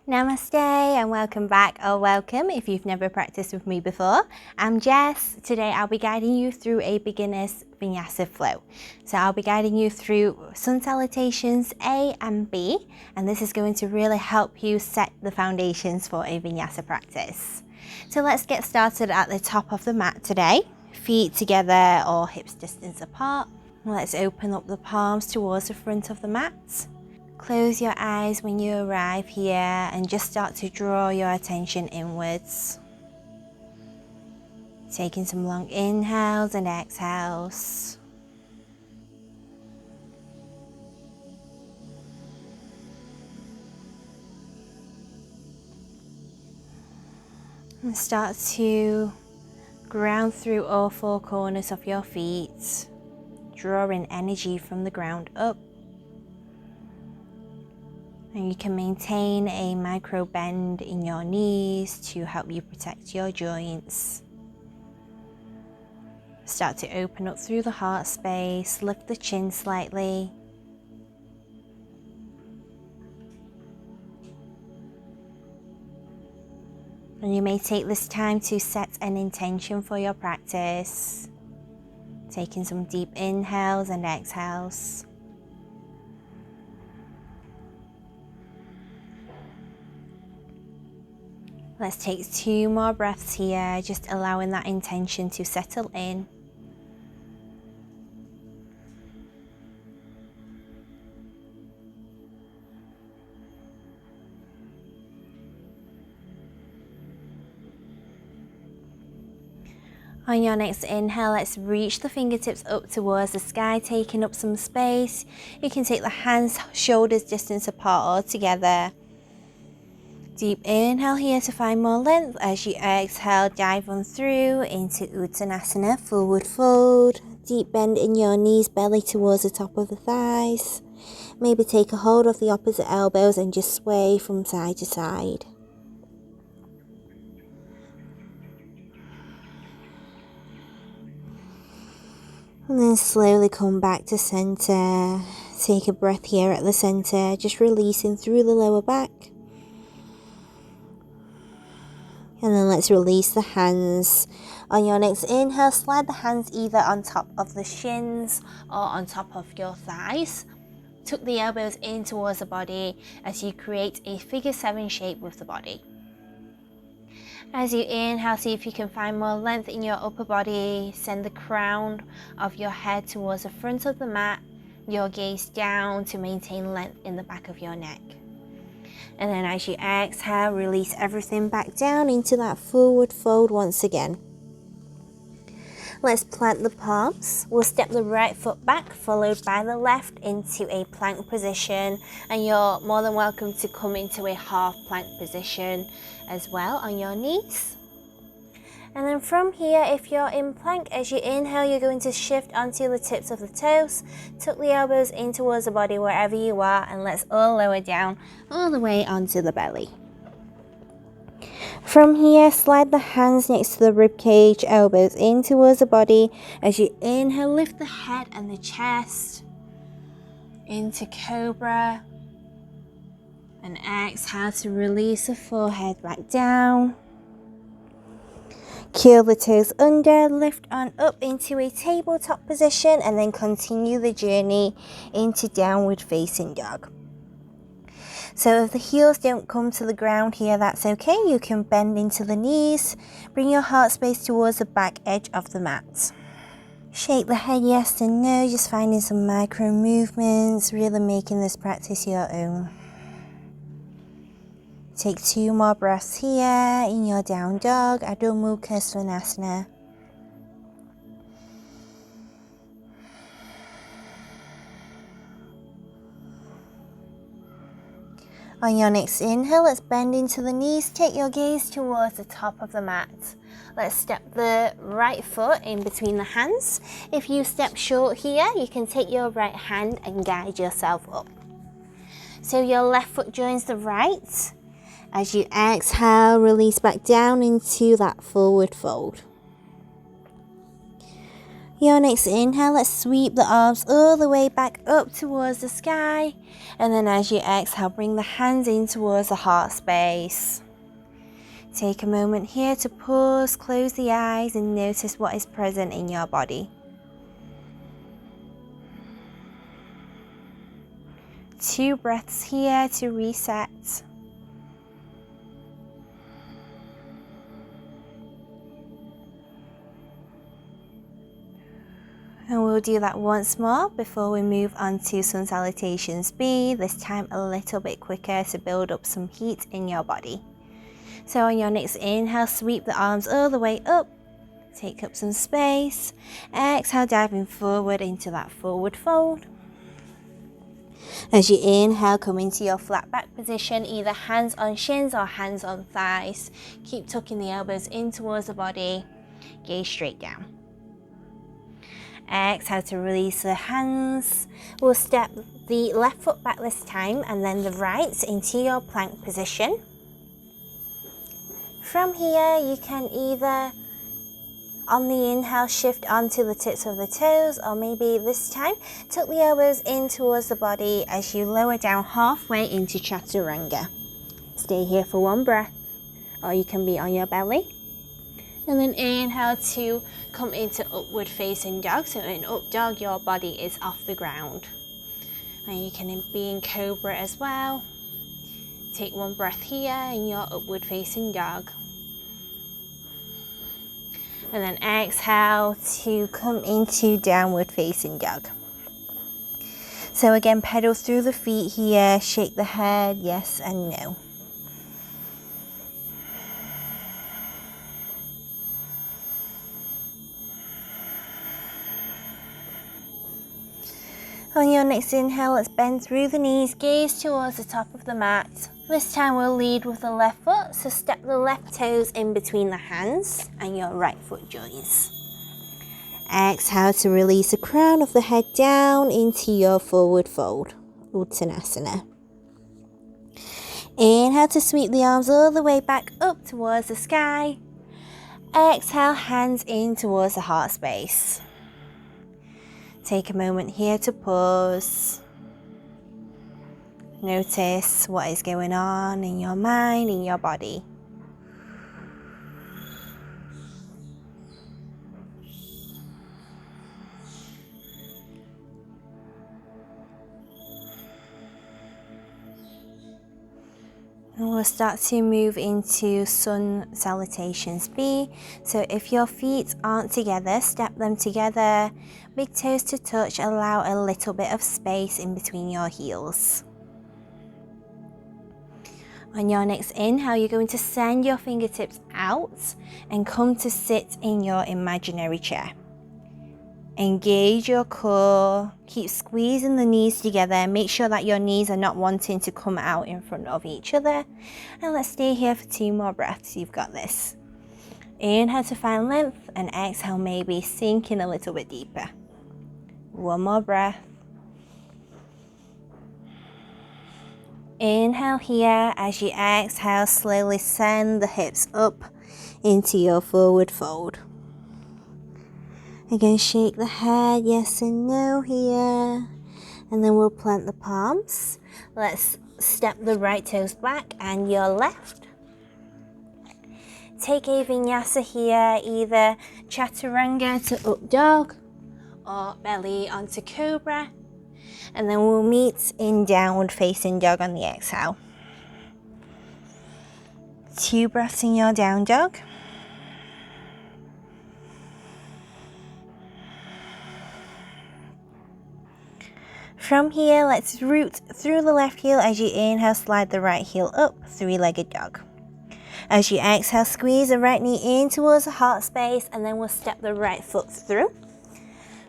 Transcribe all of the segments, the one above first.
Namaste and welcome back, or welcome if you've never practiced with me before. I'm Jess. Today I'll be guiding you through a beginner's Vinyasa flow. So I'll be guiding you through sun salutations A and B, and this is going to really help you set the foundations for a Vinyasa practice. So let's get started at the top of the mat today. Feet together or hips distance apart. Let's open up the palms towards the front of the mat. Close your eyes when you arrive here and just start to draw your attention inwards. Taking some long inhales and exhales. And start to ground through all four corners of your feet, drawing energy from the ground up. And you can maintain a micro bend in your knees to help you protect your joints. Start to open up through the heart space, lift the chin slightly. And you may take this time to set an intention for your practice, taking some deep inhales and exhales. Let's take 2 more breaths here, just allowing that intention to settle in. On your next inhale, let's reach the fingertips up towards the sky, taking up some space. You can take the hands, shoulders distance apart or together. Deep inhale here to find more length. As you exhale, dive on through into Uttanasana, forward fold. Deep bend in your knees, belly towards the top of the thighs. Maybe take a hold of the opposite elbows and just sway from side to side. And then slowly come back to center. Take a breath here at the center, just releasing through the lower back. And then let's release the hands. On your next inhale, slide the hands either on top of the shins or on top of your thighs. Tuck the elbows in towards the body as you create a figure 7 shape with the body. As you inhale, see if you can find more length in your upper body. Send the crown of your head towards the front of the mat, your gaze down to maintain length in the back of your neck. And then as you exhale, release everything back down into that forward fold once again. Let's plant the palms. We'll step the right foot back, followed by the left into a plank position. And you're more than welcome to come into a half plank position as well on your knees. And then from here, if you're in plank, as you inhale, you're going to shift onto the tips of the toes. Tuck the elbows in towards the body wherever you are, and let's all lower down all the way onto the belly. From here, slide the hands next to the rib cage, elbows in towards the body. As you inhale, lift the head and the chest into Cobra. And exhale to release the forehead back down. Curl the toes under, lift on up into a tabletop position, and then continue the journey into downward facing dog. So if the heels don't come to the ground here, that's okay. You can bend into the knees, bring your heart space towards the back edge of the mat. Shake the head yes and no, just finding some micro movements, really making this practice your own. Take 2 more breaths here in your down dog, Adho Mukha Svanasana. On your next inhale, let's bend into the knees, take your gaze towards the top of the mat. Let's step the right foot in between the hands. If you step short here, you can take your right hand and guide yourself up. So your left foot joins the right. As you exhale, release back down into that forward fold. Your next inhale, let's sweep the arms all the way back up towards the sky. And then as you exhale, bring the hands in towards the heart space. Take a moment here to pause, close the eyes and notice what is present in your body. 2 breaths here to reset. And we'll do that once more before we move on to Sun Salutations B, this time a little bit quicker to build up some heat in your body. So on your next inhale, sweep the arms all the way up, take up some space. Exhale, diving forward into that forward fold. As you inhale, come into your flat back position, either hands on shins or hands on thighs. Keep tucking the elbows in towards the body, gaze straight down. Exhale to release the hands. We'll step the left foot back this time and then the right into your plank position. From here, you can either on the inhale shift onto the tips of the toes, or maybe this time tuck the elbows in towards the body as you lower down halfway into Chaturanga. Stay here for 1 breath, or you can be on your belly. And then inhale to come into upward facing dog. So in up dog, your body is off the ground. And you can be in cobra as well. Take 1 breath here in your upward facing dog. And then exhale to come into downward facing dog. So again, pedal through the feet here, shake the head, yes and no. On your next inhale, let's bend through the knees, gaze towards the top of the mat. This time we'll lead with the left foot, so step the left toes in between the hands and your right foot joins. Exhale to release the crown of the head down into your forward fold, Uttanasana. Inhale to sweep the arms all the way back up towards the sky. Exhale, hands in towards the heart space. Take a moment here to pause. Notice what is going on in your mind, in your body. And we'll start to move into Sun Salutations B. So if your feet aren't together, step them together. Big toes to touch, allow a little bit of space in between your heels. On your next inhale, you're going to send your fingertips out and come to sit in your imaginary chair. Engage your core, keep squeezing the knees together, make sure that your knees are not wanting to come out in front of each other. And let's stay here for 2 more breaths, you've got this. Inhale to find length and exhale, maybe sink in a little bit deeper. 1 more breath. Inhale here, as you exhale, slowly send the hips up into your forward fold. Again, shake the head, yes and no here. And then we'll plant the palms. Let's step the right toes back and your left. Take a Vinyasa here, either Chaturanga to up dog or belly onto cobra. And then we'll meet in downward facing dog on the exhale. 2 breaths in your down dog. From here, let's root through the left heel. As you inhale, slide the right heel up, 3-legged dog. As you exhale, squeeze the right knee in towards the heart space, and then we'll step the right foot through.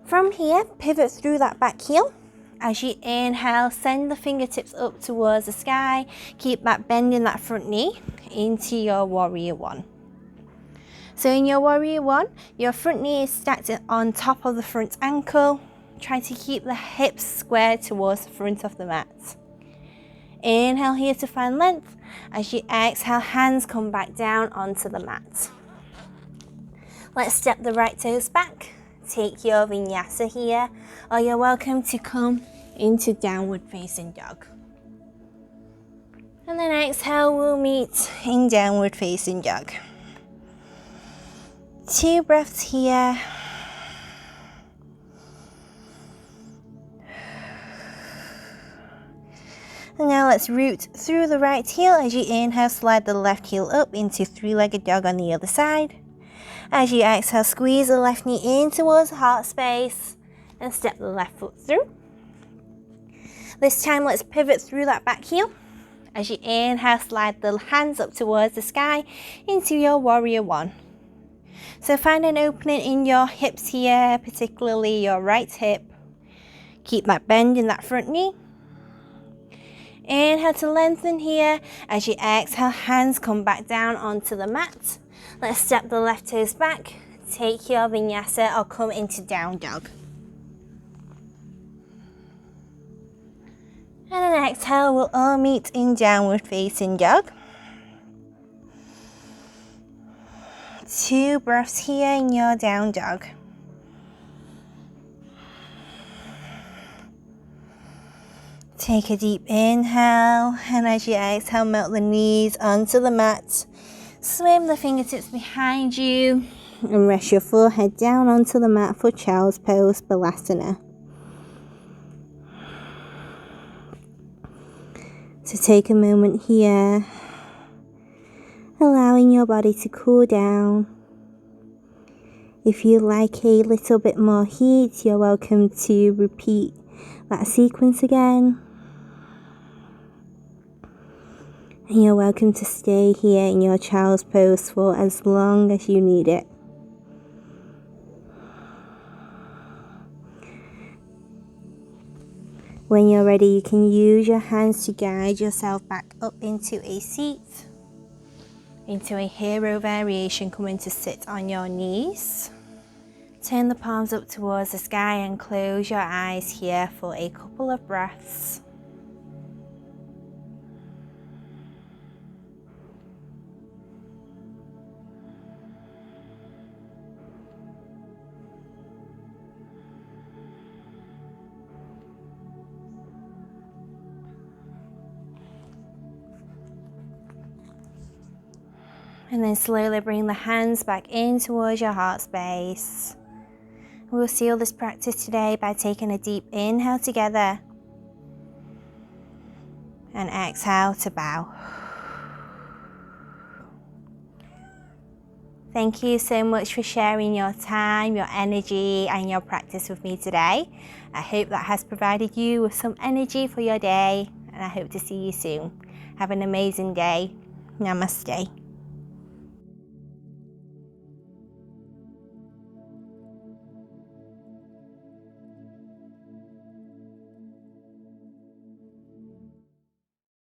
From here, pivot through that back heel. As you inhale, send the fingertips up towards the sky. Keep that bend in that front knee into your Warrior One. So in your Warrior One, your front knee is stacked on top of the front ankle. Try to keep the hips squared towards the front of the mat. Inhale here to find length. As you exhale, hands come back down onto the mat. Let's step the right toes back. take your Vinyasa here, or you're welcome to come into downward facing dog. And then exhale, we'll meet in downward facing dog. 2 breaths here. And now let's root through the right heel. As you inhale, slide the left heel up into 3-legged dog on the other side. As you exhale, squeeze the left knee in towards the heart space and step the left foot through. This time, let's pivot through that back heel. As you inhale, slide the hands up towards the sky into your warrior 1. So find an opening in your hips here, particularly your right hip. Keep that bend in that front knee. Inhale to lengthen here. As you exhale, hands come back down onto the mat. Let's step the left toes back. Take your Vinyasa or come into down dog. And then exhale, we'll all meet in downward facing dog. 2 breaths here in your down dog. Take a deep inhale, and as you exhale, melt the knees onto the mat. Swim the fingertips behind you and rest your forehead down onto the mat for child's pose, Balasana. So take a moment here, allowing your body to cool down. If you like a little bit more heat, you're welcome to repeat that sequence again. And you're welcome to stay here in your child's pose for as long as you need it. When you're ready, you can use your hands to guide yourself back up into a seat, into a hero variation, coming to sit on your knees. Turn the palms up towards the sky and close your eyes here for a couple of breaths. And then slowly bring the hands back in towards your heart space. We'll seal this practice today by taking a deep inhale together and exhale to bow. Thank you so much for sharing your time, your energy and your practice with me today. I hope that has provided you with some energy for your day, and I hope to see you soon. Have an amazing day. Namaste.